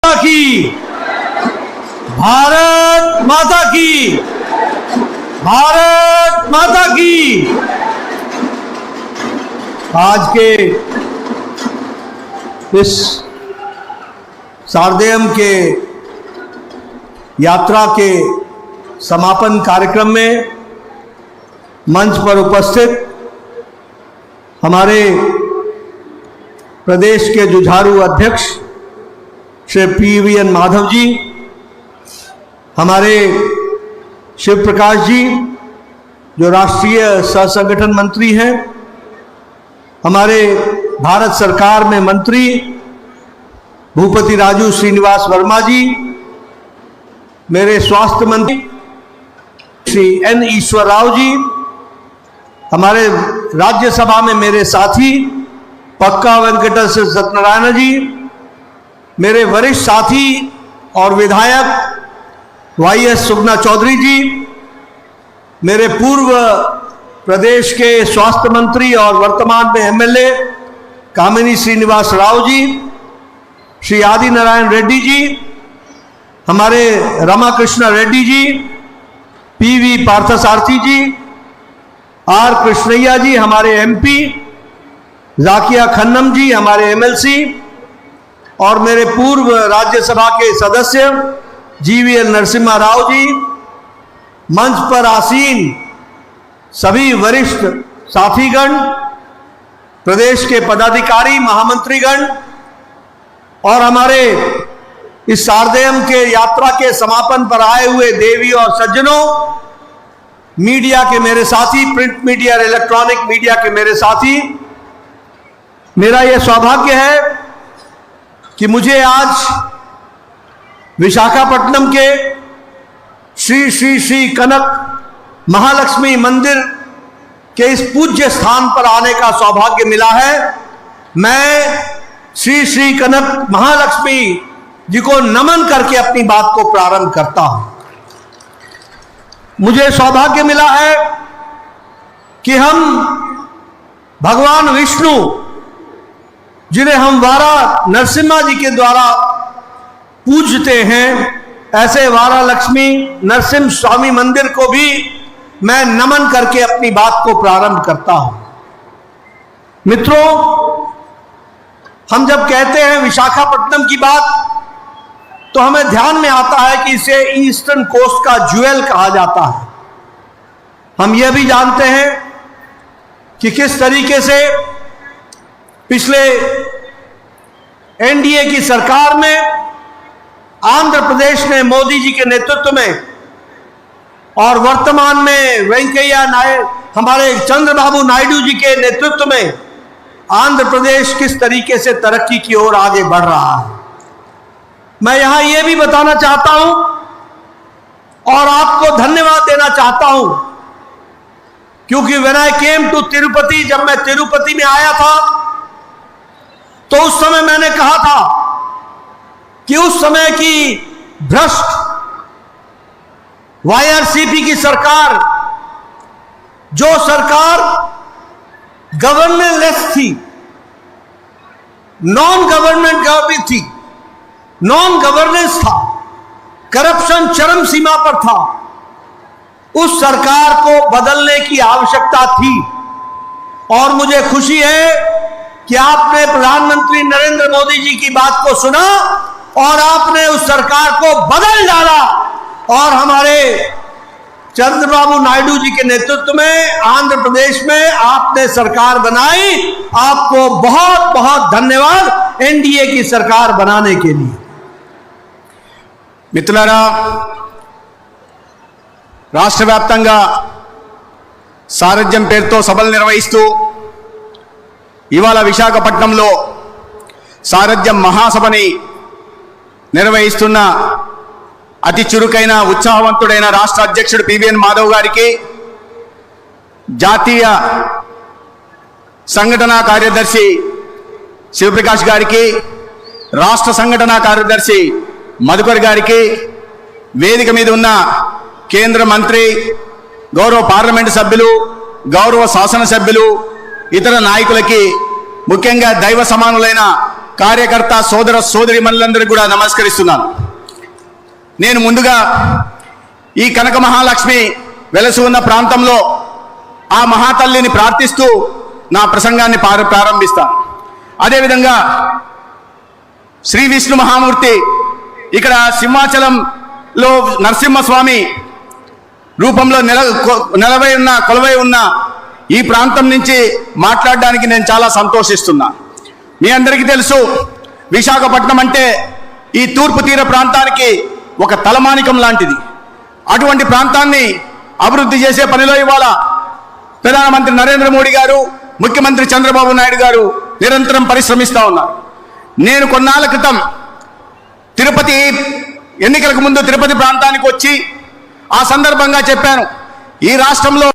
माता की, भारत माता की, भारत माता की। आज के इस शारदेयम के यात्रा के समापन कार्यक्रम में मंच पर उपस्थित हमारे प्रदेश के जुझारू अध्यक्ष श्री PVN माधव जी, हमारे शिव प्रकाश जी जो राष्ट्रीय सह संगठन मंत्री हैं, हमारे भारत सरकार में मंत्री भूपति राजू श्रीनिवास वर्मा जी, मेरे स्वास्थ्य मंत्री श्री N ईश्वर राव जी, हमारे राज्यसभा में मेरे साथी पक्का वेंकटेश सत्यनारायण जी, मेरे वरिष्ठ साथी और विधायक YS सुगना चौधरी जी, मेरे पूर्व प्रदेश के स्वास्थ्य मंत्री और वर्तमान में MLA कामिनी श्रीनिवास राव जी, श्री आदि नारायण रेड्डी जी, हमारे रामाकृष्ण रेड्डी जी, PV पार्थसारथी जी, R कृष्णैया जी हमारे MP, जाकिया खन्नम जी हमारे MLC और मेरे पूर्व राज्यसभा के सदस्य GVL नरसिम्हा राव जी, मंच पर आसीन सभी वरिष्ठ साथीगण, प्रदेश के पदाधिकारी महामंत्रीगण और हमारे इस शारदेयम के यात्रा के समापन पर आए हुए देवी और सज्जनों, मीडिया के मेरे साथी, प्रिंट मीडिया और इलेक्ट्रॉनिक मीडिया के मेरे साथी, मेरा यह सौभाग्य है कि मुझे आज विशाखापट्टनम के श्री श्री श्री कनक महालक्ष्मी मंदिर के इस पूज्य स्थान पर आने का सौभाग्य मिला है। मैं श्री श्री कनक महालक्ष्मी जी को नमन करके अपनी बात को प्रारंभ करता हूं। मुझे सौभाग्य मिला है कि हम भगवान विष्णु, जिन्हें हम वारा नरसिम्हा जी के द्वारा पूजते हैं, ऐसे वारा लक्ष्मी नरसिम्हा स्वामी मंदिर को भी मैं नमन करके अपनी बात को प्रारंभ करता हूं। मित्रों, हम जब कहते हैं विशाखापट्टनम की बात तो हमें ध्यान में आता है कि इसे ईस्टर्न कोस्ट का ज्वेल कहा जाता है। हम यह भी जानते हैं कि किस तरीके से पिछले NDA की सरकार में आंध्र प्रदेश ने मोदी जी के नेतृत्व में और वर्तमान में वेंकैया नायडू, हमारे चंद्रबाबू नायडू जी के नेतृत्व में आंध्र प्रदेश किस तरीके से तरक्की की ओर आगे बढ़ रहा है। मैं यहां यह भी बताना चाहता हूं और आपको धन्यवाद देना चाहता हूं, क्योंकि when I came to Tirupati, जब मैं तिरुपति में आया था तो उस समय मैंने कहा था कि उस समय की भ्रष्ट YRCP की सरकार, जो सरकार गवर्नेंस थी, नॉन गवर्नमेंट गवर्नमेंट थी, नॉन गवर्नेंस था, करप्शन चरम सीमा पर था, उस सरकार को बदलने की आवश्यकता थी। और मुझे खुशी है कि आपने प्रधानमंत्री नरेंद्र मोदी जी की बात को सुना और आपने उस सरकार को बदल डाला और हमारे चंद्रबाबू नायडू जी के नेतृत्व में आंध्र प्रदेश में आपने सरकार बनाई। आपको बहुत बहुत धन्यवाद NDA की सरकार बनाने के लिए। మిత్రులారా, రాష్ట్ర వ్యాప్తంగా సారథ్యం పేరుతో సభలు నిర్వహిస్తూ ఇవాళ విశాఖపట్నంలో సారథ్యం మహాసభని నిర్వహిస్తున్న అతి చురుకైన ఉత్సాహవంతుడైన రాష్ట్ర అధ్యక్షుడు PVN మాధవ్ గారికి, జాతీయ సంఘటనా కార్యదర్శి శివప్రకాష్ గారికి, రాష్ట్ర సంఘటనా కార్యదర్శి మధుకర్ గారికి, వేదిక మీద ఉన్న కేంద్ర మంత్రి, గౌరవ పార్లమెంటు సభ్యులు, గౌరవ శాసన సభ్యులు, ఇతర నాయకులకి, ముఖ్యంగా దైవ సమానులైన కార్యకర్త సోదర సోదరిమణులందరికీ కూడా నమస్కరిస్తున్నాను. నేను ముందుగా ఈ కనక మహాలక్ష్మి వెలసి ఉన్న ప్రాంతంలో ఆ మహాతల్లిని ప్రార్థిస్తూ నా ప్రసంగాన్ని ప్రారంభిస్తాను. అదేవిధంగా శ్రీ విష్ణు మహామూర్తి ఇక్కడ సింహాచలంలో నరసింహస్వామి రూపంలో కొలువై ఉన్న ఈ ప్రాంతం నుంచి మాట్లాడడానికి నేను చాలా సంతోషిస్తున్నా. మీ అందరికీ తెలుసు, విశాఖపట్నం అంటే ఈ తూర్పు తీర ప్రాంతానికి ఒక తలమానికం లాంటిది. అటువంటి ప్రాంతాన్ని అభివృద్ధి చేసే పనిలో ఇవాళ ప్రధానమంత్రి నరేంద్ర మోడీ గారు, ముఖ్యమంత్రి చంద్రబాబు నాయుడు గారు నిరంతరం పరిశ్రమిస్తూ ఉన్నారు. నేను కొన్నాళ్ళ క్రితం తిరుపతి ఎన్నికలకు ముందు తిరుపతి ప్రాంతానికి వచ్చి ఆ సందర్భంగా చెప్పాను, ఈ రాష్ట్రంలో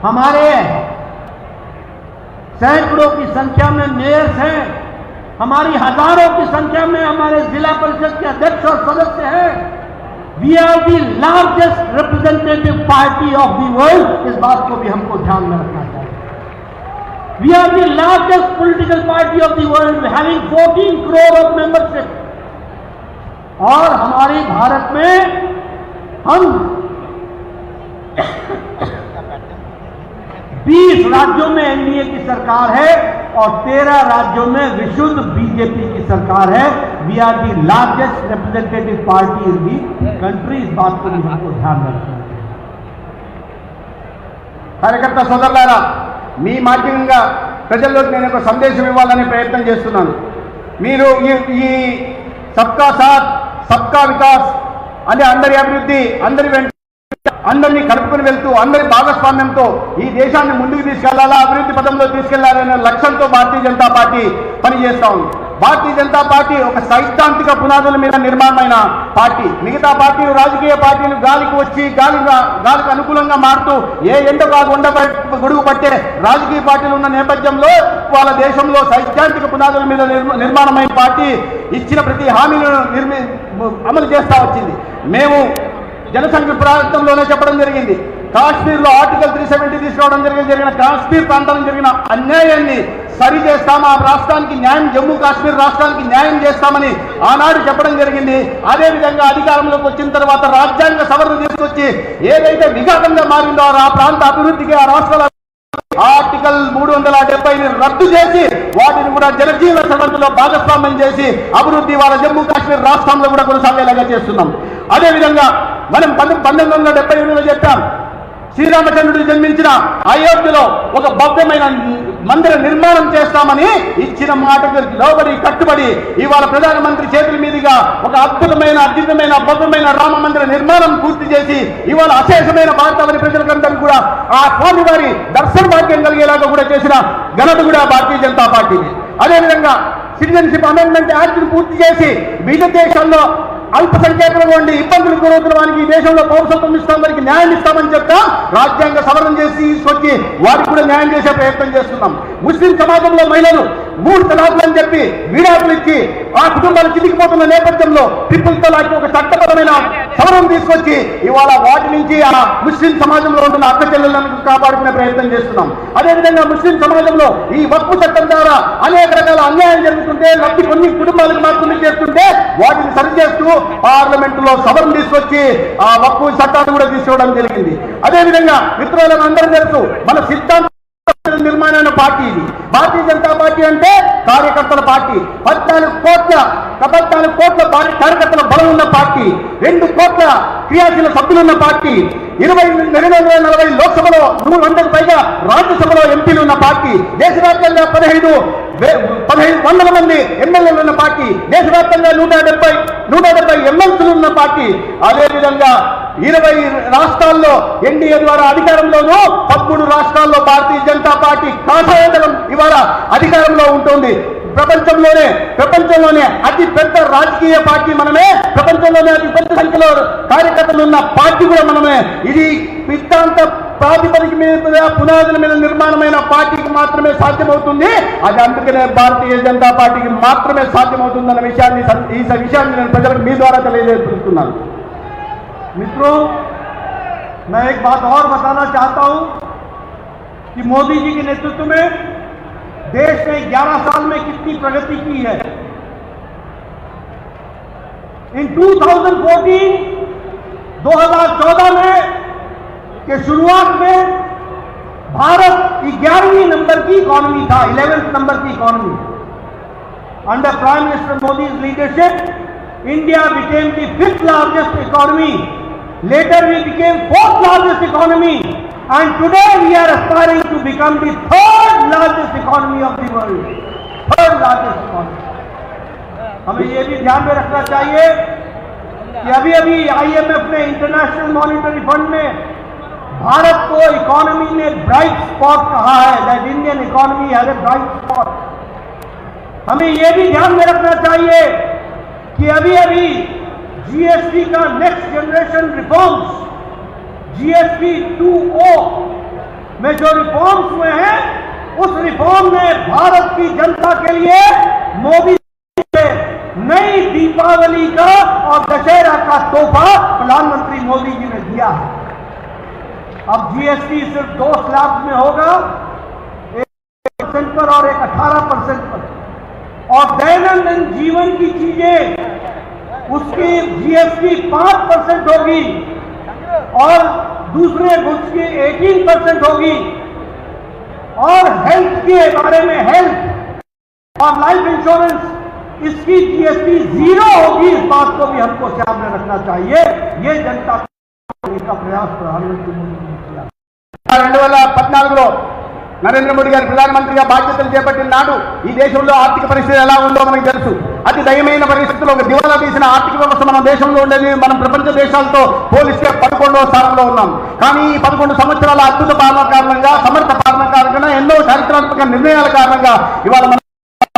हमारे सैकड़ों की संख्या में मेयर्स हैं, हमारी हजारों की संख्या में हमारे जिला परिषद के अध्यक्ष और सदस्य हैं। We are the largest representative party of the world, इस बात को भी हमको ध्यान में रखना चाहिए। We are the largest political party of the world having 14 crore of membership. और हमारे भारत में हम 20 राज्यों में एनडीए की सरकार है और 13 राज्यों में विशुद्ध बीजेपी की सरकार है। We are the largest representative party in the country, इस बात को भी हमको ध्यान में रखना है। కార్యకర్త సోదరులారా, మీ మాధ్యమంగా ప్రజల్లోకి నేను ఒక సందేశం ఇవ్వాలని ప్రయత్నం చేస్తున్నాను. మీరు ఈ సబ్కా సాత్ సబ్కా వికాస్ అనే అందరి అభివృద్ధి, అందరి వెంట అందరినీ కలుపుకొని వెళ్తూ అందరి భాగస్వామ్యంతో ఈ దేశాన్ని ముందుకు తీసుకెళ్లాలా, అభివృద్ధి పదంలో తీసుకెళ్లాలనే లక్ష్యంతో భారతీయ జనతా పార్టీ పనిచేస్తా ఉంది. భారతీయ జనతా పార్టీ ఒక సైద్ధాంతిక పునాదుల మీద నిర్మాణమైన పార్టీ. మిగతా పార్టీలు, రాజకీయ పార్టీలు గాలికి వచ్చి గాలికి అనుకూలంగా మారుతూ ఏ ఎండగా గొడుగు పట్టే రాజకీయ పార్టీలు ఉన్న నేపథ్యంలో వాళ్ళ దేశంలో సైద్ధాంతిక పునాదుల మీద నిర్మాణమైన పార్టీ ఇచ్చిన ప్రతి హామీలను అమలు చేస్తూ వచ్చింది. మేము జనసంఖ్య ప్రాంతంలోనే చెప్పడం జరిగింది, కాశ్మీర్లో ఆర్టికల్ 370 తీసుకురావడం జరిగిన కాశ్మీర్ ప్రాంతానికి జరిగిన అన్యాయాన్ని సరి చేస్తాం, ఆ రాష్ట్రానికి న్యాయం, జమ్మూ కాశ్మీర్ రాష్ట్రానికి న్యాయం చేస్తామని ఆనాడు చెప్పడం జరిగింది. అదేవిధంగా అధికారంలోకి వచ్చిన తర్వాత రాజ్యాంగ సవరణ తీసుకొచ్చి ఏదైతే విఘాతంగా మారిందో ఆ ప్రాంత అభివృద్ధికి, ఆ రాష్ట్రాల ఆర్టికల్ 370ని రద్దు చేసి వాటిని కూడా జనజీవన సవరణలో భాగస్వామ్యం చేసి అభివృద్ధి వాళ్ళ జమ్మూ కాశ్మీర్ రాష్ట్రంలో కూడా కొనసాగేలాగా చేస్తున్నాం. అదేవిధంగా మనం 1978లో చెప్పాం, శ్రీరామచంద్రుడు జన్మించిన అయోధ్యలో ఒక భవ్యమైన మందిర నిర్మాణం చేస్తామని ఇచ్చిన మాటకు లోబడి కట్టుబడి ఇవాళ ప్రధానమంత్రి చేతుల మీదుగా ఒక అద్భుతమైన భవ్యమైన రామ మందిర నిర్మాణం పూర్తి చేసి ఇవాళ అశేషమైన భారతవరి ప్రజలందరికీ కూడా ఆ స్వామి వారి దర్శన భాగ్యం కలిగేలాగా కూడా చేసిన ఘనత కూడా భారతీయ జనతా పార్టీది. అదేవిధంగా సిటిజన్షిప్ అమెండ్మెంట్ యాక్ట్ పూర్తి చేసి వివిధ దేశాల్లో అల్పసంఖ్యాకులుగా ఉండి ఇబ్బందులు గురవుతున్న వారికి ఈ దేశంలో పౌరసత్వం ఇస్తాం, వారికి న్యాయం ఇస్తామని చెప్తా రాజ్యాంగ సవరణ చేసి తీసుకొచ్చి వారికి కూడా న్యాయం చేసే ప్రయత్నం చేస్తున్నాం. ముస్లిం సమాజంలో మహిళలు మూడు తలాకులని చెప్పి విడాకులు ఇచ్చి ఆ కుటుంబాలు చితికిపోతున్న నేపథ్యంలో ట్రిపుల్ తలాక్ ఒక చట్టపరమైన సవరణ తీసుకొచ్చి ఇవాళ వాటి నుంచి ఆ ముస్లిం సమాజంలో ఉంటున్న అక్క చెల్లెలను కాపాడుకునే ప్రయత్నం చేస్తున్నాం. అదేవిధంగా ముస్లిం సమాజంలో ఈ వక్ఫ్ చట్టం ద్వారా అనేక రకాల అన్యాయం జరుగుతుంటే లబ్ధి కొన్ని కుటుంబాలకు మాత్రమే చేస్తుంటే వాటిని సరిచేస్తూ పార్లమెంటులో సవరణ తీసుకొచ్చి ఆ వక్ఫ్ చట్టాన్ని కూడా తీసుకోవడం జరిగింది. అదేవిధంగా మిత్రులను అందరూ తెలుసు మన సిద్ధాంత నిర్మాణమైన పార్టీ ఇది. భారతీయ జనతా పార్టీ అంటే కార్యకర్తల పార్టీ. 14 కోట్ల కార్యకర్తల బలం ఉన్న పార్టీ, 2 కోట్ల క్రియాశీల సభ్యులున్న పార్టీ, 240 లోక్సభలో 100కు పైగా రాజ్యసభలో ఎంపీలు ఉన్న పార్టీ, దేశవ్యాప్తంగా 1500 మంది ఎమ్మెల్యేలు ఉన్న పార్టీ, దేశవ్యాప్తంగా 170 ఎమ్మెల్సీలు ఉన్న పార్టీ. అదేవిధంగా 20 రాష్ట్రాల్లో ఎన్డీఏ ద్వారా అధికారంలోనూ 13 రాష్ట్రాల్లో భారతీయ జనతా పార్టీ కాషాయదళం ఇవాళ అధికారంలో ఉంటుంది. ప్రపంచంలోనే అతి పెద్ద రాజకీయ పార్టీ మనమే, ప్రపంచంలోనే అతి పెద్ద సంఖ్యలో కార్యకర్తలు ఉన్న పార్టీ కూడా మనమే. ఇది సిద్ధాంత ప్రాతిపదిక మీద పునాదుల మీద నిర్మాణమైన పార్టీకి మాత్రమే సాధ్యమవుతుంది. అది అందుకనే భారతీయ జనతా పార్టీకి మాత్రమే సాధ్యమవుతుందన్న విషయాన్ని నేను ప్రజలకు మీ ద్వారా తెలియజేస్తున్నాను. मित्रों, मैं एक बात और बताना चाहता हूं कि मोदी जी के नेतृत्व में देश ने 11 साल में कितनी प्रगति की है. इन 2014 में के शुरुआत में भारत 11वीं नंबर की इकॉनमी था, 11th नंबर की इकॉनमी. Under prime minister Modi's leadership, India became the 5th largest economy. Later we became 4th largest economy, and today we are aspiring to become the 3rd largest economy of the world. 3rd largest economy. हमें ये भी ध्यान में रखना चाहिए कि अभी IMF ने, इंटरनेशनल मॉनिटरी फंड ने भारत को इकोनॉमी में ब्राइट स्पॉट कहा है. That Indian economy has a bright spot. हमें ये भी ध्यान में रखना चाहिए कि अभी जीएसटी का नेक्स्ट जनरेशन रिफॉर्म्स, जीएसटी 2.0 में जो रिफॉर्म्स हुए हैं, उस रिफॉर्म में भारत की जनता के लिए मोदी ने नई दीपावली का और दशहरा का तोहफा प्रधानमंत्री मोदी जी ने दिया है. अब जीएसटी सिर्फ 2 स्लैब में होगा, 1% पर और एक 18% पर. और दैनंदिन जीवन की चीजें उसकी जीएसटी 5% होगी और दूसरे गुड्स की 18% होगी. और हेल्थ के बारे में, हेल्थ और लाइफ इंश्योरेंस, इसकी जीएसटी 0 होगी. इस बात को भी हमको ध्यान में रखना चाहिए. ये जनता का प्रयास प्रधानमंत्री मोदी ने किया. 2014లో నరేంద్ర మోడీ గారు ప్రధానమంత్రిగా బాధ్యతలు చేపట్టిన నాడు ఈ దేశంలో ఆర్థిక పరిస్థితి ఎలా ఉందో మనకు తెలుసు. అతి దయమైన పరిస్థితుల్లో ఒక దివాలా తీసిన ఆర్థిక వ్యవస్థ మన దేశంలో ఉండేది. మనం ప్రపంచ దేశాలతో పోలిస్తే 11వ స్థానంలో ఉన్నాం. కానీ ఈ 11 సంవత్సరాల అద్భుత పాలన కారణంగా, సమర్థ పాలన కారణంగా, ఎన్నో చారిత్రాత్మక నిర్ణయాల కారణంగా ఇవాళ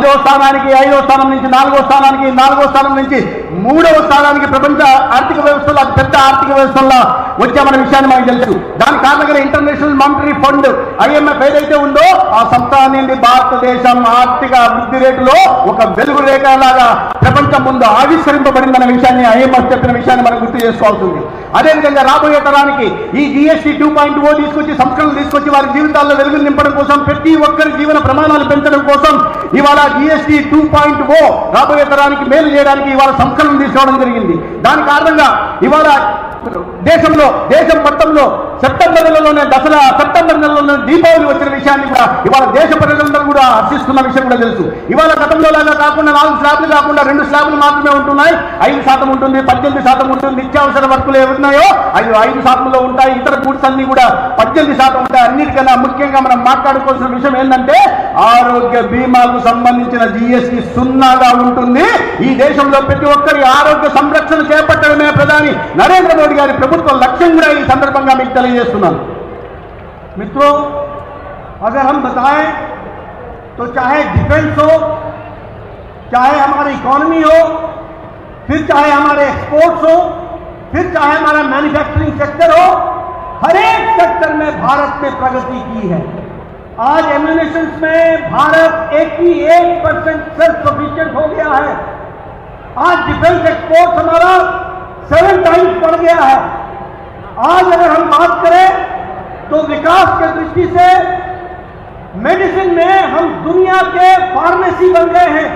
5వ స్థానానికి, 5వ స్థానం నుంచి 4వ స్థానానికి, 4వ స్థానం నుంచి 3వ స్థానానికి ప్రపంచ ఆర్థిక వ్యవస్థలో అతి పెద్ద ఆర్థిక వ్యవస్థల్లో వచ్చామన్న విషయాన్ని మనకు తెలుసు. దాని కారణంగా ఇంటర్నేషనల్ మానిటరీ ఫండ్, IMF ఏదైతే ఉందో ఆ సంస్థ నుండి భారతదేశం ఆర్థిక వృద్ధి రేటులో ఒక వెలుగు రేఖలాగా ప్రపంచం ముందు ఆవిష్కరింపబడిందన్న విషయాన్ని IMF చెప్పిన విషయాన్ని మనం గుర్తు చేసుకోవాల్సింది. అదేవిధంగా రాబోయే తరానికి ఈ GST 2.0 తీసుకొచ్చి, సంస్కరణలు తీసుకొచ్చి వారి జీవితాల్లో వెలుగులు నింపడం కోసం, ప్రతి ఒక్కరి జీవన ప్రమాణాలు పెంచడం కోసం ఇవాళ GST 2.0 రాబోయే తరానికి మేలు చేయడానికి ఇవాళ సంస్కరణలు తీసుకోవడం జరిగింది. దాని కారణంగా ఇవాళ దేశం మొత్తంలో సెప్టెంబర్ నెలలోనే దీపావళి వచ్చిన విషయాన్ని కూడా ఇవాళ దేశ ప్రజలందరూ కూడా హర్షిస్తున్న విషయం కూడా తెలుసు. ఇవాళ గతంలో లాగా కాకుండా 4 స్లాబ్లు కాకుండా 2 స్లాబ్లు మాత్రమే ఉంటున్నాయి. 5% ఉంటుంది, 18% ఉంటుంది. నిత్యావసర వర్కులు ఏమున్నాయో అవి 5%లో ఉంటాయి. ఇతర గూడ్స్ అన్ని కూడా 18% ఉంటాయి. అన్నిటికన్నా ముఖ్యంగా మనం మాట్లాడుకోవాల్సిన విషయం ఏంటంటే ఆరోగ్య బీమాకు సంబంధించిన GST 0గా ఉంటుంది. ఈ దేశంలో ప్రతి ఒక్కరి ఆరోగ్య సంరక్షణ చేపట్టడమే ప్రధాని నరేంద్ర మోడీ గారి ప్రభుత్వ లక్ష్యం కూడా ఈ సందర్భంగా మీకు తెలియజేస్తున్నాను. मित्रों, अगर हम बताएं तो चाहे डिफेंस हो, चाहे हमारी इकोनॉमी हो, फिर चाहे हमारे एक्सपोर्ट्स हो, फिर चाहे हमारा मैन्युफैक्चरिंग सेक्टर हो, हर एक सेक्टर में भारत ने प्रगति की है. आज एम्यूनिशंस में भारत 81% सेल्फ सफिशिएंट हो गया है। आज डिफेंस एक्सपोर्ट हमारा 7 टाइम्स बढ़ गया है। आज अगर हम बात करें तो विकास के दृष्टि से मेडिसिन में हम दुनिया के फार्मेसी बन गए हैं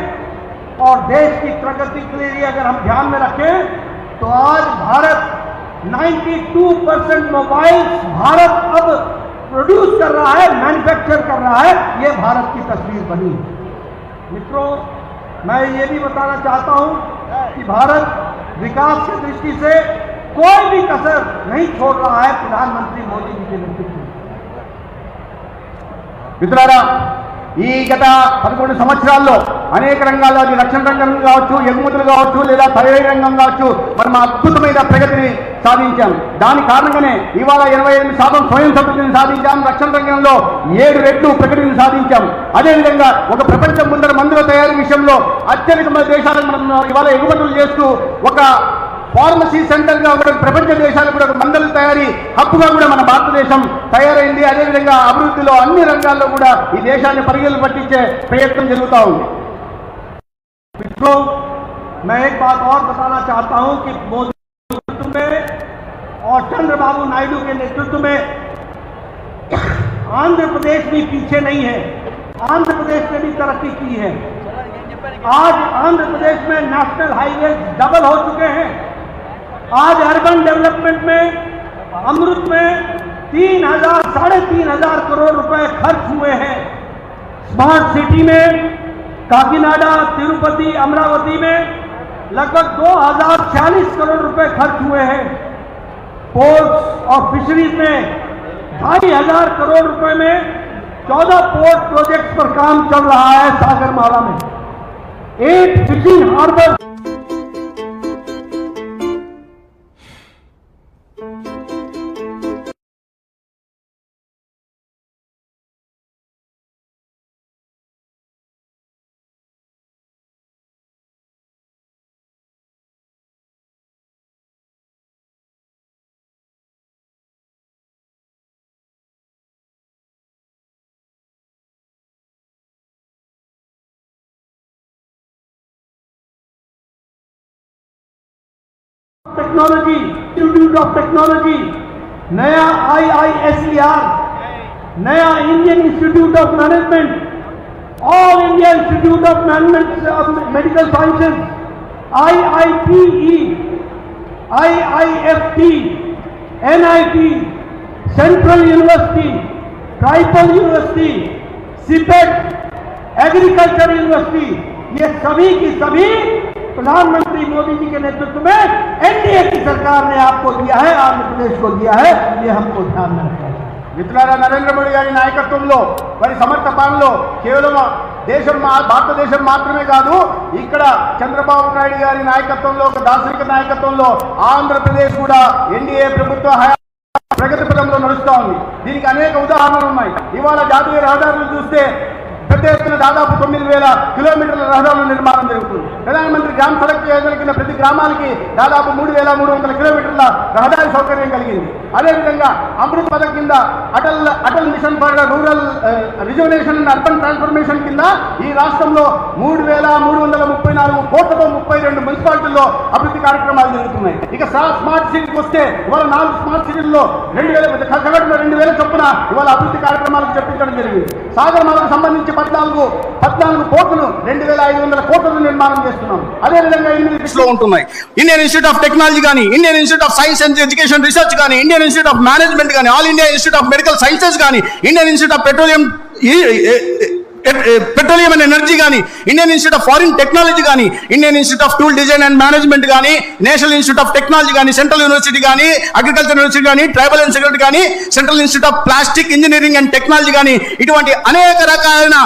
और देश की प्रगति के लिए अगर हम ध्यान में रखें तो आज भारत 92% मोबाइल्स भारत अब प्रोड्यूस कर रहा है, मैन्युफैक्चर कर रहा है। ये भारत की तस्वीर बनी है। मित्रों, मैं ये भी बताना चाहता हूं कि भारत विकास की दृष्टि से कोई भी कसर नहीं छोड़ रहा है प्रधानमंत्री मोदी जी के नेतृत्व में। మిత్రులారా, ఈ గత 11 సంవత్సరాల్లో అనేక రంగాల్లో, అది రక్షణ రంగం కావచ్చు, ఎగుమతులు కావచ్చు, లేదా తయారీ రంగం కావచ్చు, మనం అద్భుతమైన ప్రగతిని సాధించాం. దాని కారణంగానే ఇవాళ 28% స్వయం సమృద్ధిని సాధించాం. రక్షణ రంగంలో 7 రెట్లు ప్రగతిని సాధించాం. అదేవిధంగా ఒక ప్రపంచం ముందర మందుల తయారీ విషయంలో అత్యధిక దేశాలకు మనం ఇవాళ ఎగుమతులు చేస్తూ ఒక ఫార్మసీ సెంటర్ గా కూడా ప్రపంచ దేశాలకు కూడా మందుల తయారీ హక్కుగా కూడా మన భారతదేశం తయారైంది. అదేవిధంగా అభివృద్ధిలో అన్ని రంగాల్లో కూడా ఈ దేశాన్ని పరిగెలు పట్టించే ప్రయత్నం జరుగుతూ ఉంది. मित्रों, मैं एक बात और बताना चाहता हूं कि मोदी के नेतृत्व में और चंद्रबाबू नायडू के नेतृत्व में आंध्र प्रदेश भी पीछे नहीं है। आंध्र प्रदेश ने भी तरक्की की है। आज आंध्र प्रदेश में नेशनल हाईवे डबल हो चुके हैं। आज अर्बन डेवलपमेंट में अमृत में 3,000-3,500 करोड़ रुपए खर्च हुए हैं। स्मार्ट सिटी में काकीनाडा, तिरुपति, अमरावती में लगभग 2,046 करोड़ रुपए खर्च हुए हैं। पोर्ट्स और फिशरीज में 2,500 करोड़ रुपए में 14 पोर्ट प्रोजेक्ट्स पर काम चल रहा है। सागरमाला में 8 fishing harbour technology, institute of technology, नया IISER, नया Indian institute of management, all India institute of management medical sciences, IIPE, IIFT, NIT, central university, tribal university, CPET, agriculture university, ये सभी की सभी प्रधानमंत्री मोदी जी के नेतृत्व में एनडीए की सरकार ने आपको दिया है, आंध्र प्रदेश को दिया है। ये हमको ध्यान में रखना है। మిత్రులారా, నరేంద్ర మోడీ గారి నాయకత్వంలో మరి సమర్థ పాలనలో కేవలం దేశం భారతదేశం మాత్రమే కాదు, ఇక్కడ చంద్రబాబు నాయుడు గారి నాయకత్వంలో, ఒక దార్శనిక నాయకత్వంలో ఆంధ్రప్రదేశ్ కూడా ఎన్డీఏ ప్రభుత్వ ప్రగతి పథంలో నడుస్తూ ఉంది. దీనికి అనేక ఉదాహరణలు ఉన్నాయి. ఇవాళ జాతీయ రహదారులు చూస్తే పెద్ద ఎత్తున దాదాపు 9,000 కిలోమీటర్ల రహదారుల నిర్మాణం జరుగుతుంది. ప్రధానమంత్రి గ్రామ సడక్ యోజన కింద ప్రతి గ్రామానికి దాదాపు 3,300 కిలోమీటర్ల రహదారి సౌకర్యం కలిగింది. అదేవిధంగా అమృత్ పథకం కింద Atal mission for rural reservation and urban transformation కింద ఈ రాష్ట్రంలో 3,334 కోట్లతో 32 మున్సిపాలిటీల్లో అభివృద్ధి కార్యక్రమాలు జరుగుతున్నాయి. ఇక స్మార్ట్ సిటీకి వస్తే ఇవాళ 4 స్మార్ట్ సిటీల్లో 2,000 చొప్పున ఇవాళ అభివృద్ధి కార్యక్రమాలకు చెప్పించడం జరిగింది. సాగరమాలకు సంబంధించి 14 కోట్లు 2,500 కోట్ల నిర్మాణం చేస్తున్నాం. అదేవిధంగా 8 ఉంటున్నాయి. ఇండియన్ ఇన్స్టిట్యూట్ ఆఫ్ టెక్నాలజీ కానీ, Indian institute of science and education research కానీ, ఇండియన్ ఇన్స్టిట్యూట్ ఆఫ్ మేనేజ్మెంట్ కానీ, all India institute of medical sciences కానీ, Indian institute of petroleum and energy కానీ, Indian institute of foreign technology కానీ, Indian institute of tool design and management కానీ, national institute of technology కానీ, central university కానీ, agriculture university కానీ, tribal and security కానీ, central institute of plastic engineering and technology కానీ, ఇటువంటి అనేక రకాలైన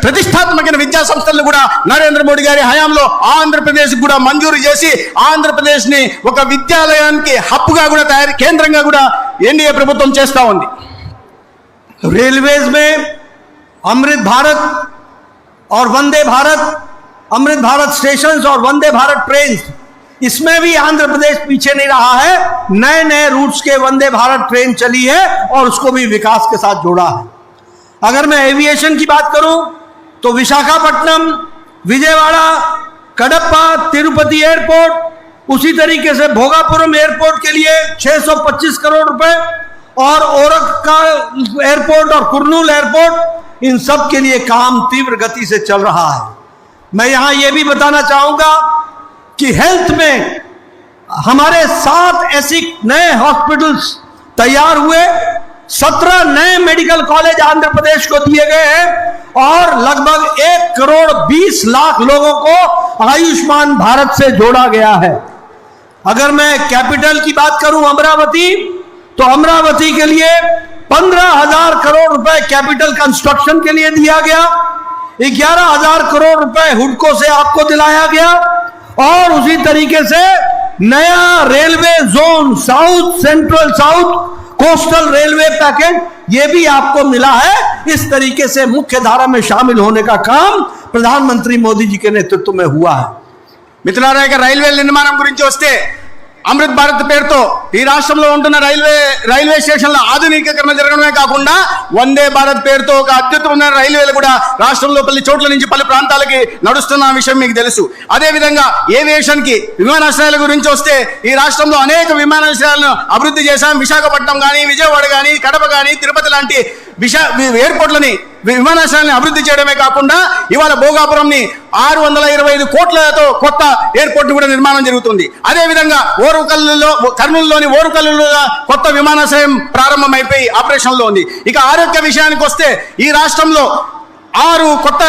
ప్రతిష్టాత్మకమైన విద్యా సంస్థలను కూడా నరేంద్ర మోడీ గారి హయాంలో ఆంధ్రప్రదేశ్ కూడా మంజూరు చేసి ఆంధ్రప్రదేశ్ ని ఒక విద్యాలయానికి హబ్బుగా కూడా కేంద్రంగా కూడా ఎన్డీఏ ప్రభుత్వం చేస్తా ఉంది. रेलवेज में अमृत भारत और वंदे भारत, अमृत भारत स्टेशंस और वंदे भारत ट्रेन, इसमें भी आंध्र प्रदेश पीछे नहीं रहा है। नए नए रूट्स के वंदे भारत ट्रेन चली है और उसको भी विकास के साथ जोड़ा है। अगर मैं एविएशन की बात करूं तो विशाखापट्टनम, विजयवाड़ा, कडप्पा, तिरुपति एयरपोर्ट, उसी तरीके से भोगापुरम एयरपोर्ट के लिए 625 करोड़ रुपए और ओरका एयरपोर्ट और कुर्नूल एयरपोर्ट, इन सब के लिए काम तीव्र गति से चल रहा है। मैं यहां यह भी बताना चाहूंगा कि हेल्थ में हमारे 7 ऐसी नए हॉस्पिटल्स तैयार हुए, 17 नए मेडिकल कॉलेज आंध्र प्रदेश को दिए गए हैं और लगभग 1 करोड़ 20 लाख लोगों को आयुष्मान भारत से जोड़ा गया है। अगर मैं कैपिटल की बात करूं अमरावती, तो अमरावती के लिए 15,000 करोड़ रुपए कैपिटल कंस्ट्रक्शन के लिए दिया गया, 11,000 करोड़ रुपए हुडको से आपको दिलाया गया और उसी तरीके से नया railway zone south, central south coastal railway package ये भी आपको मिला है। इस तरीके से मुख्य धारा में शामिल होने का काम प्रधानमंत्री मोदी जी के नेतृत्व में हुआ है। మిత్రులారా, ఇక రైల్వే నిర్మాణం గురించి వస్తే అమృత్ భారత్ పేరుతో ఈ రాష్ట్రంలో ఉంటున్న రైల్వే స్టేషన్ల ఆధునికీకరణ జరగడమే కాకుండా వందే భారత్ పేరుతో ఒక అద్భుతమైన రైల్వేలు కూడా రాష్ట్రంలో పలు చోట్ల నుంచి పలు ప్రాంతాలకి నడుస్తున్న విషయం మీకు తెలుసు. అదేవిధంగా ఏవియేషన్ కి విమానాశ్రయాల గురించి వస్తే ఈ రాష్ట్రంలో అనేక విమానాశ్రయాలను అభివృద్ధి చేశాం. విశాఖపట్నం కానీ, విజయవాడ కానీ, కడప కానీ, తిరుపతి లాంటి ఎయిర్పోర్ట్లని విమానాశ్రయాన్ని అభివృద్ధి చేయడమే కాకుండా ఇవాళ భోగాపురంని 625 కోట్లతో కొత్త ఎయిర్పోర్ట్ కూడా నిర్మాణం జరుగుతుంది. అదేవిధంగా కర్నూలులోని ఓరుకల్లులో కొత్త విమానాశ్రయం ప్రారంభమైపోయి ఆపరేషన్లో ఉంది. ఇక ఆరోగ్య విషయానికి వస్తే ఈ రాష్ట్రంలో 6 కొత్త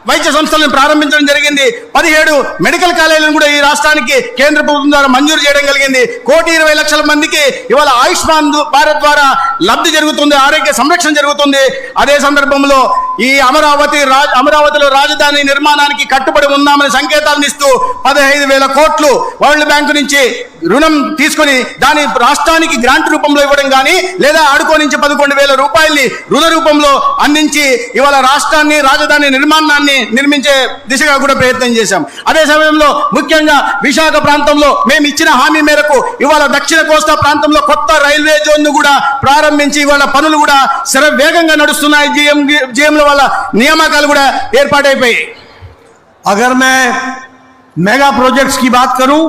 వైద్య సంస్థలను ప్రారంభించడం జరిగింది. 17 మెడికల్ కాలేజీలను కూడా ఈ రాష్ట్రానికి కేంద్ర ప్రభుత్వం ద్వారా మంజూరు చేయడం జరిగింది. 1,20,00,000 మందికి ఇవాళ ఆయుష్మాన్ భారత్ ద్వారా లబ్ధి జరుగుతుంది, ఆరోగ్య సంరక్షణ జరుగుతుంది. అదే సందర్భంలో ఈ అమరావతిలో రాజధాని నిర్మాణానికి కట్టుబడి ఉన్నామని సంకేతాలను ఇస్తూ 15,000 కోట్లు వరల్డ్ బ్యాంకు నుంచి రుణం తీసుకుని దాని రాష్ట్రానికి గ్రాంట్ రూపంలో ఇవ్వడం కానీ, లేదా ఆడుకో నుంచి 11,000 రూపాయల్ని రుణ రూపంలో అందించి ఇవాళ రాష్ట్రాన్ని, రాజధాని నిర్మాణాన్ని నిర్మించే దిశగా కూడా ప్రయత్నం చేశాం. అదే సమయంలో ముఖ్యంగా విశాఖ ప్రాంతంలో మేము ఇచ్చిన హామీ మేరకు ఇవాళ దక్షిణ కోస్తా ప్రాంతంలో కొత్త రైల్వే జోన్ ను కూడా ప్రారంభించి ఇవాళ పనులు కూడా శరవేగంగా నడుస్తున్నాయి. జీఎంల వల్ల నియామకాలు కూడా ఏర్పాటైపోయాయి. अगर मैं मेगा प्रोजेक्ट्स की बात करूं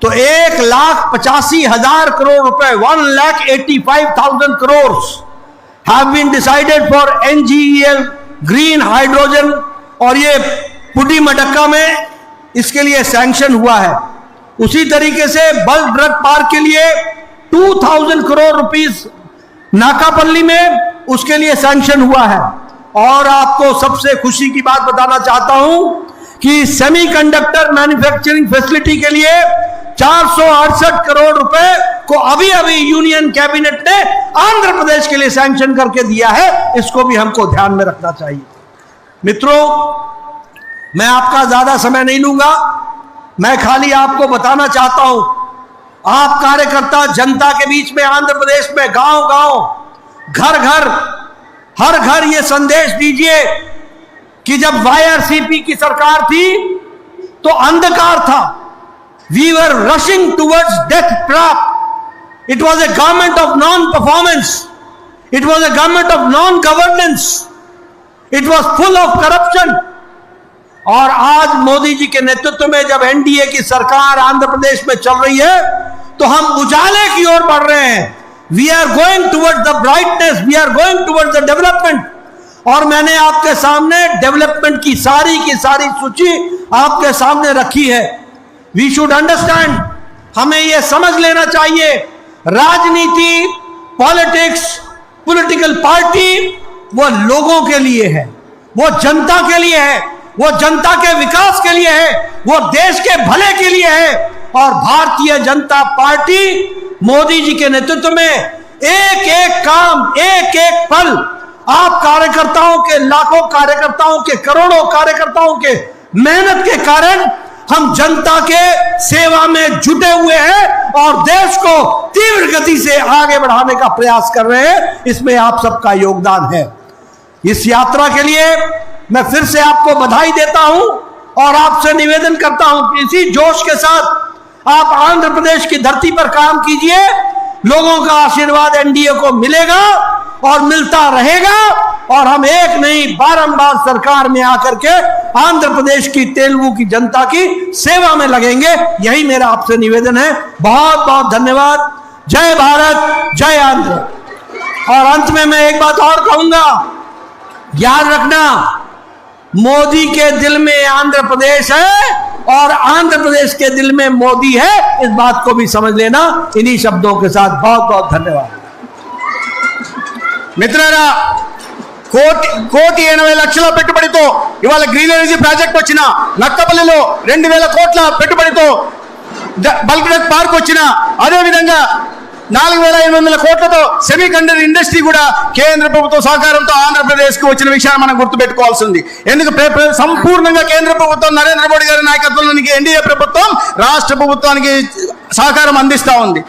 तो 1,85,000 करोड़ रुपए 1,85,000 crores have been decided for NGEL green hydrogen और ये पुडी मडक्का में इसके लिए सैंक्शन हुआ है। उसी तरीके से बल्क ड्रग पार्क के लिए 2,000 करोड़ रुपीस नाकापल्ली में उसके लिए सैंक्शन हुआ है। और आपको सबसे खुशी की बात बताना चाहता हूं कि सेमीकंडक्टर मैन्युफैक्चरिंग फैसिलिटी के लिए 468 करोड़ रुपए को अभी यूनियन कैबिनेट ने आंध्र प्रदेश के लिए सैंक्शन करके दिया है। इसको भी हमको ध्यान में रखना चाहिए। मित्रों, मैं आपका ज्यादा समय नहीं लूंगा, मैं खाली आपको बताना चाहता हूं, आप कार्यकर्ता जनता के बीच में आंध्र प्रदेश में गांव गांव, घर घर, हर घर ये संदेश दीजिए कि जब वाईआरसीपी की सरकार थी तो अंधकार था, we were rushing towards death trap. It was a government of non-performance. It was a government of non-governance. It was full of corruption. और आज मोदी जी के नेतृत्व में जब एनडीए की सरकार आंध्र प्रदेश में चल रही है तो हम उजाले की ओर बढ़ रहे हैं. We are going towards the brightness. We are going towards the development. और मैंने आपके सामने डेवलपमेंट की सारी सूची आपके सामने रखी है. वी शुड अंडरस्टैंड, हमें यह समझ लेना चाहिए, राजनीति, पॉलिटिक्स, पॉलिटिकल पार्टी वो लोगों के लिए है, वो जनता के लिए है, वो जनता के विकास के लिए है, वो देश के भले के लिए है. और भारतीय जनता पार्टी मोदी जी के नेतृत्व में एक एक काम, एक एक पल, आप कार्यकर्ताओं के, लाखों कार्यकर्ताओं के, करोड़ों कार्यकर्ताओं के मेहनत के कारण हम जनता के सेवा में जुटे हुए हैं और देश को तीव्र गति से आगे बढ़ाने का प्रयास कर रहे हैं. इसमें आप सबका योगदान है. इस यात्रा के लिए मैं फिर से आपको बधाई देता हूं और आपसे निवेदन करता हूं कि इसी जोश के साथ आप आंध्र प्रदेश की धरती पर काम कीजिए. लोगों का आशीर्वाद एनडीए को मिलेगा और मिलता रहेगा। और हम एक नहीं बारंबार सरकार में आकर के आंध्र प्रदेश की तेलुगु की जनता की सेवा में लगेंगे। यही मेरा आपसे निवेदन है। बहुत बहुत धन्यवाद। जय भारत, जय आंध्र। और अंत में मैं एक बात और कहूंगा, याद रखना, मोदी के दिल में आंध्र प्रदेश है और आंध्र प्रदेश के दिल में मोदी है। इस बात को भी समझ लेना। इन्हीं शब्दों के साथ बहुत बहुत धन्यवाद। మిత్రులారా, 1,80,00,000 పెట్టుబడితో ఇవాళ గ్రీన్ ఎనర్జీ ప్రాజెక్ట్ వచ్చిన, నక్కపల్లిలో 2,000 కోట్ల పెట్టుబడితో బల్క్ డ్రగ్ పార్క్ వచ్చిన, అదేవిధంగా 4,800 కోట్లతో సెమీ కండక్టర్ ఇండస్ట్రీ కూడా కేంద్ర ప్రభుత్వ సహకారంతో ఆంధ్రప్రదేశ్ కు వచ్చిన విషయాన్ని మనం గుర్తుపెట్టుకోవాల్సి ఉంది. ఎందుకు సంపూర్ణంగా కేంద్ర ప్రభుత్వం నరేంద్ర మోడీ గారి నాయకత్వంలోని ఎన్డీఏ ప్రభుత్వం రాష్ట్ర ప్రభుత్వానికి సహకారం అందిస్తా ఉంది.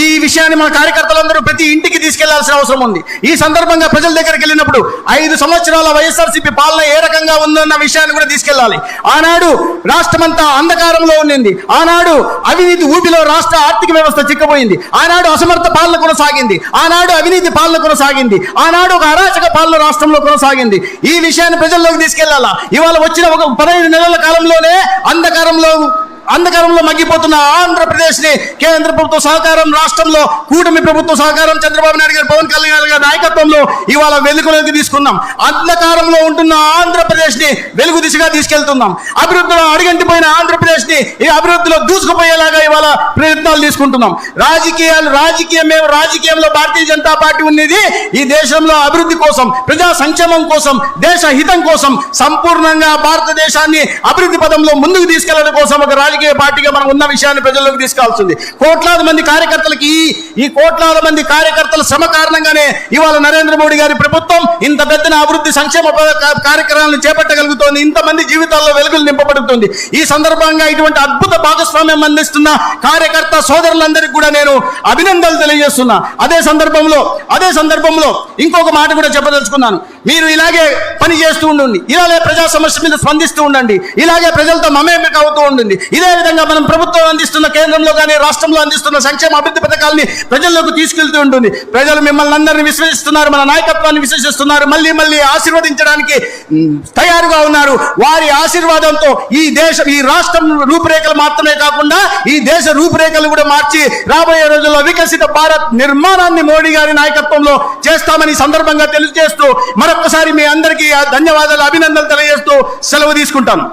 ఈ విషయాన్ని మన కార్యకర్తలందరూ ప్రతి ఇంటికి తీసుకెళ్లాల్సిన అవసరం ఉంది. ఈ సందర్భంగా ప్రజల దగ్గరికి వెళ్ళినప్పుడు 5 సంవత్సరాల వైఎస్ఆర్సీపీ పాలన ఏ రకంగా ఉందన్న విషయాన్ని కూడా తీసుకెళ్లాలి. ఆనాడు రాష్ట్రమంతా అంధకారంలో ఉండింది. ఆనాడు అవినీతి ఊపిలో రాష్ట్ర ఆర్థిక వ్యవస్థ చిక్కబోయింది. ఆనాడు అసమర్థ పాలన కొనసాగింది. ఆనాడు అవినీతి పాలన కొనసాగింది. ఆనాడు ఒక అరాచక పాలన రాష్ట్రంలో కొనసాగింది. ఈ విషయాన్ని ప్రజల్లోకి తీసుకెళ్లాలా. ఇవాళ వచ్చిన ఒక 15 నెలల కాలంలోనే అంధకారంలో మగ్గిపోతున్న ఆంధ్రప్రదేశ్ ని కేంద్ర ప్రభుత్వ సహకారం, రాష్ట్రంలో కూటమి ప్రభుత్వ సహకారం, చంద్రబాబు నాయుడు గారు, పవన్ కళ్యాణ్ గారి నాయకత్వంలో ఇవాళ వెలుగులోకి తీసుకున్నాం. అంధకారంలో ఉంటున్న ఆంధ్రప్రదేశ్ ని వెలుగు దిశగా తీసుకెళ్తున్నాం. అభివృద్ధిలో అడుగంటిపోయిన ఆంధ్రప్రదేశ్ ని ఈ అభివృద్ధిలో దూసుకుపోయేలాగా ఇవాళ ప్రయత్నాలు తీసుకుంటున్నాం. రాజకీయంలో భారతీయ జనతా పార్టీ ఉన్నది ఈ దేశంలో అభివృద్ధి కోసం, ప్రజా సంక్షేమం కోసం, దేశ హితం కోసం, సంపూర్ణంగా భారతదేశాన్ని అభివృద్ధి పదంలో ముందుకు తీసుకెళ్లడం కోసం ఒక రాజకీయ పార్టీగా మనం ఉన్న విషయాన్ని ప్రజల్లోకి తీసుకెళ్తుంది. కోట్లాది మంది కార్యకర్తలకి ఈ కోట్లాది మంది కార్యకర్తల శ్రమ కారణంగానే ఇవాళ నరేంద్ర మోడీ గారి ప్రభుత్వం ఇంత పెద్ద అభివృద్ధి సంక్షేమ కార్యక్రమాలను చేపట్టగలుగుతోంది. ఇంతమంది జీవితాల్లో వెలుగులు నింపబడుతుంది. ఈ సందర్భంగా ఇటువంటి అద్భుత భాగస్వామ్యం అందిస్తున్న కార్యకర్త సోదరులందరికీ కూడా నేను అభినందనలు తెలియజేస్తున్నా. అదే సందర్భంలో ఇంకొక మాట కూడా చెప్పదలుచుకున్నాను. మీరు ఇలాగే పని చేస్తూ ఉండండి, ఇలాగే ప్రజా సమస్య మీద స్పందిస్తూ ఉండండి, ఇలాగే ప్రజలతో మమేకం అవుతూ ఉండండి. ఇదే విధంగా మనం ప్రభుత్వం అందిస్తున్న, కేంద్రంలో కానీ రాష్ట్రంలో అందిస్తున్న సంక్షేమ అభివృద్ధి పథకాలని ప్రజల్లోకి తీసుకెళ్తూ ఉంటుంది. ప్రజలు మిమ్మల్ని అందరినీ విశ్వసిస్తున్నారు, మన నాయకత్వాన్ని విశ్వసిస్తున్నారు, మళ్ళీ ఆశీర్వదించడానికి తయారుగా ఉన్నారు. వారి ఆశీర్వాదంతో ఈ రాష్ట్రం రూపురేఖలు మాత్రమే కాకుండా ఈ దేశ రూపురేఖలు కూడా మార్చి రాబోయే రోజుల్లో వికసిత భారత్ నిర్మాణాన్ని మోడీ గారి నాయకత్వంలో చేస్తామని సందర్భంగా తెలియజేస్తూ మరొకసారి మీ అందరికీ ధన్యవాదాలు, అభినందనలు తెలియజేస్తూ సెలవు తీసుకుంటాను.